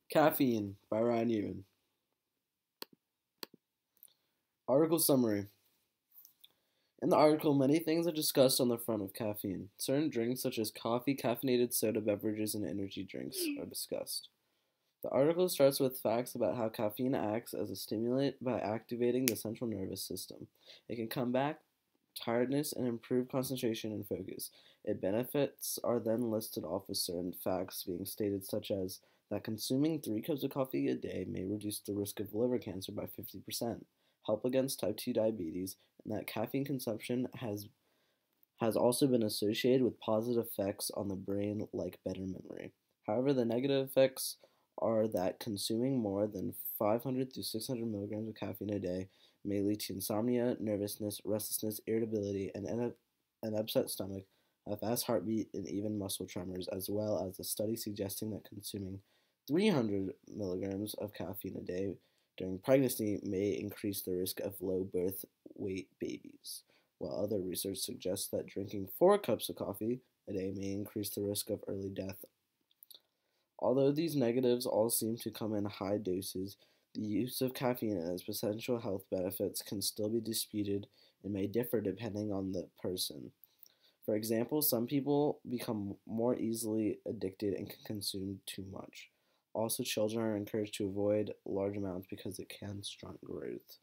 Caffeine by Ryan Yeatman. Article summary. In the article, many things are discussed on the front of caffeine. Certain drinks, such as coffee, caffeinated soda beverages, and energy drinks, are discussed. The article starts with facts about how caffeine acts as a stimulant by activating the central nervous system. It can combat tiredness and improve concentration and focus. Its benefits are then listed off with certain facts being stated, such as that consuming 3 cups of coffee a day may reduce the risk of liver cancer by 50%, help against type 2 diabetes, and that caffeine consumption has also been associated with positive effects on the brain like better memory. However, the negative effects are that consuming more than 500 to 600 milligrams of caffeine a day may lead to insomnia, nervousness, restlessness, irritability, and an upset stomach, a fast heartbeat, and even muscle tremors, as well as a study suggesting that consuming 300 milligrams of caffeine a day during pregnancy may increase the risk of low birth weight babies, while other research suggests that drinking 4 cups of coffee a day may increase the risk of early death. Although these negatives all seem to come in high doses, the use of caffeine and its potential health benefits can still be disputed and may differ depending on the person. For example, some people become more easily addicted and can consume too much. Also, children are encouraged to avoid large amounts because it can stunt growth.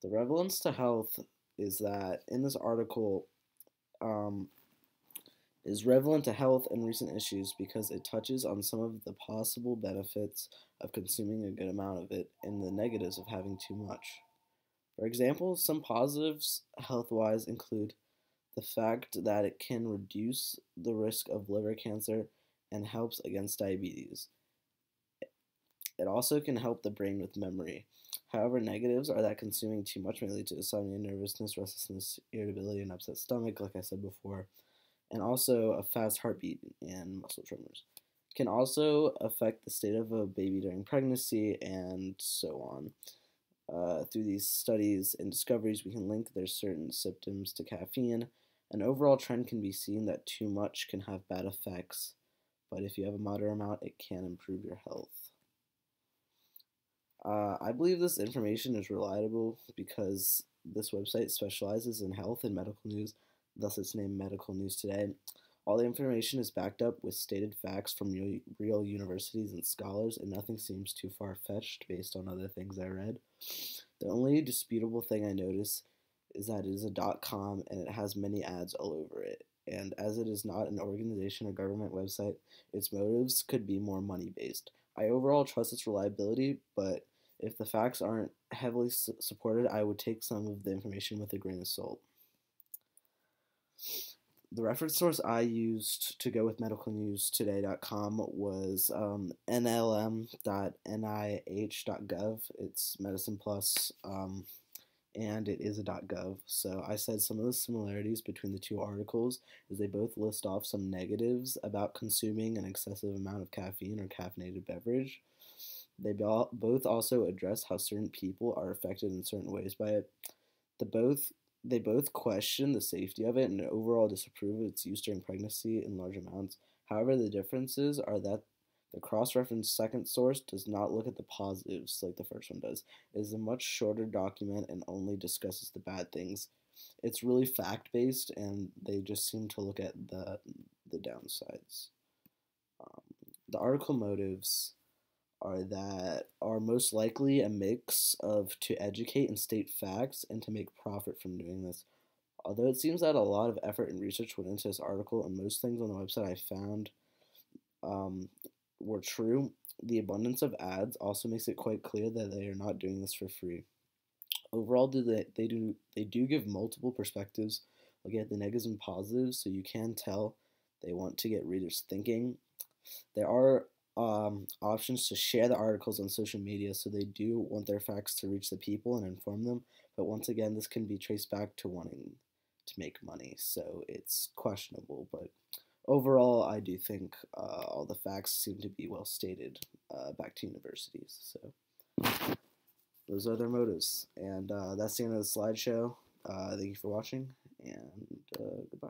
The relevance to health is that in this article is relevant to health and recent issues because it touches on some of the possible benefits of consuming a good amount of it and the negatives of having too much. For example, some positives health-wise include the fact that it can reduce the risk of liver cancer and helps against diabetes. It also can help the brain with memory. However, negatives are that consuming too much may lead to insomnia, nervousness, restlessness, irritability, and upset stomach, like I said before, and also a fast heartbeat and muscle tremors. Can also affect the state of a baby during pregnancy and so on. Through these studies and discoveries, we can link their certain symptoms to caffeine. An overall trend can be seen that too much can have bad effects, but if you have a moderate amount, it can improve your health. I believe this information is reliable because this website specializes in health and medical news, thus it's named Medical News Today. All the information is backed up with stated facts from real universities and scholars, and nothing seems too far-fetched based on other things I read. The only disputable thing I notice is that it is a .com and it has many ads all over it. And as it is not an organization or government website, its motives could be more money-based. I overall trust its reliability, but if the facts aren't heavily supported, I would take some of the information with a grain of salt. The reference source I used to go with medicalnewstoday.com was nlm.nih.gov. It's Medicine Plus, and it is a .gov. So I said some of the similarities between the two articles is they both list off some negatives about consuming an excessive amount of caffeine or caffeinated beverage. They both also address how certain people are affected in certain ways by it. They both question the safety of it and overall disapprove of its use during pregnancy in large amounts. However, the differences are that the cross-referenced second source does not look at the positives like the first one does. It is a much shorter document and only discusses the bad things. It's really fact-based, and they just seem to look at the downsides. The article motives are most likely a mix of to educate and state facts and to make profit from doing this. Although it seems that a lot of effort and research went into this article and most things on the website I found were true, the abundance of ads also makes it quite clear that they are not doing this for free. Overall, they do give multiple perspectives, looking at the negatives and positives, so you can tell they want to get readers thinking. There are options to share the articles on social media, so they do want their facts to reach the people and inform them, but once again, this can be traced back to wanting to make money, so it's questionable, but overall, I do think all the facts seem to be well stated back to universities, so those are their motives, and that's the end of the slideshow. Thank you for watching, and goodbye.